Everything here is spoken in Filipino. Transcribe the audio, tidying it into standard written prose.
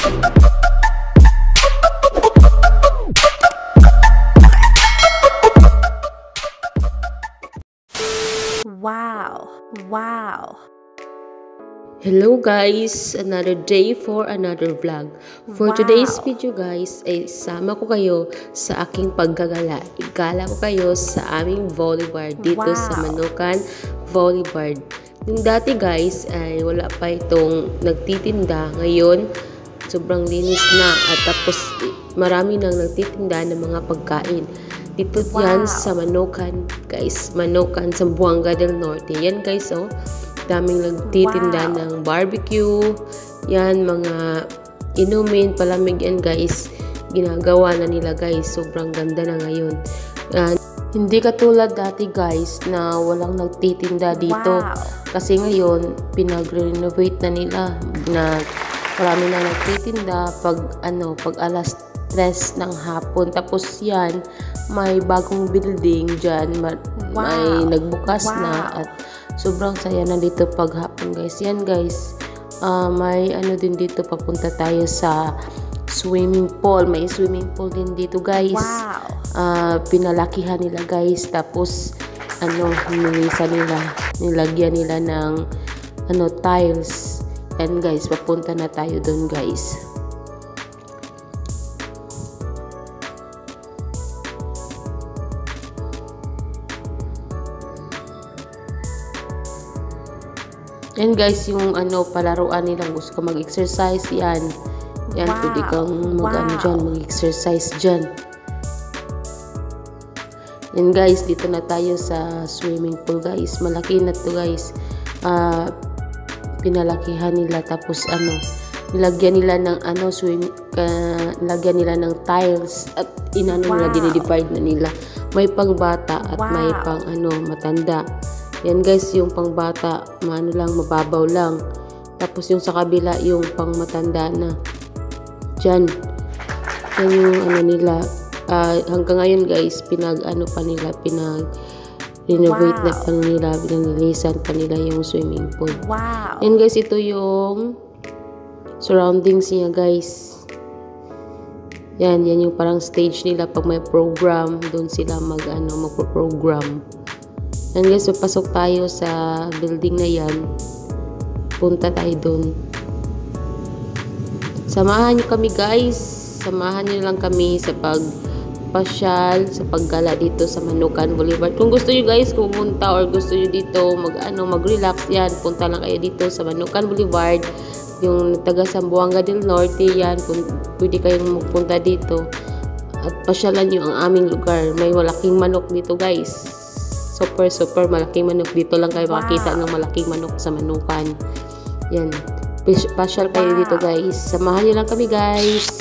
Wow! Wow! Hello guys! Another day for another vlog. For today's video guys, ay sama ko kayo sa aking paggagala. Igala ko kayo sa aming volleyball dito sa Manukan Volleyball. Yung dati guys ay wala pa itong nagtitinda. Ngayon, sobrang linis na at tapos marami nang nagtitinda ng mga pagkain. Dito yan sa Manukan guys. Manukan, Zamboanga del Norte. Yan guys oh. Daming nagtitinda ng barbecue. Yan, mga inumin, palamig yan guys. Ginagawa na nila guys. Sobrang ganda na ngayon. Yan. Hindi katulad dati guys na walang nagtitinda dito. Kasi ngayon, pinag-renovate na nila na marami na nagtitinda pag alas 3 ng hapon. Tapos yan, may bagong building dyan. May nagbukas na at sobrang saya na dito pag hapon guys. Yan guys, may din dito, papunta tayo sa swimming pool. May swimming pool din dito guys. Pinalakihan nila guys. Tapos nilisa nila, nilagyan nila ng tiles. And guys, papunta na tayo doon guys. Yan guys, yung palaruan nilang gusto ka mag-exercise, yan. Yan, pwede kang mag-exercise dyan. Yan guys, dito na tayo sa swimming pool guys. Malaki na to guys. Pinalakihan nila, tapos nilagyan nila ng nilagyan nila ng tiles at nila, dinidivide na nila. May pang bata at may pang matanda. Yan guys, yung pangbata, mababaw lang. Tapos yung sa kabila, yung pang matanda na. Diyan. Yan yung nila. Hanggang ngayon guys, pinag-renovate na pa nila, pinanilisan pa nila yung swimming pool. Yan guys, ito yung surroundings niya guys. Yan yung parang stage nila pag may program, doon sila magpo-program. And guys, papasok tayo sa building na yan. Punta tayo doon. Samahan nyo kami guys. Samahan nyo lang kami sa pagpasyal, sa paggala dito sa Manukan Boulevard. Kung gusto nyo guys pumunta or gusto nyo dito mag-relax yan, punta lang kayo dito sa Manukan Boulevard. Yung taga Zamboanga del Norte yan. Pwede kayong magpunta dito. At pasyalan nyo ang aming lugar. May malaking manok dito guys. Super malaking manok. Dito lang kayo makakita ng malaking manok sa Manukan. Yan. Pasyal kayo dito guys. Samahan nyo lang kami guys.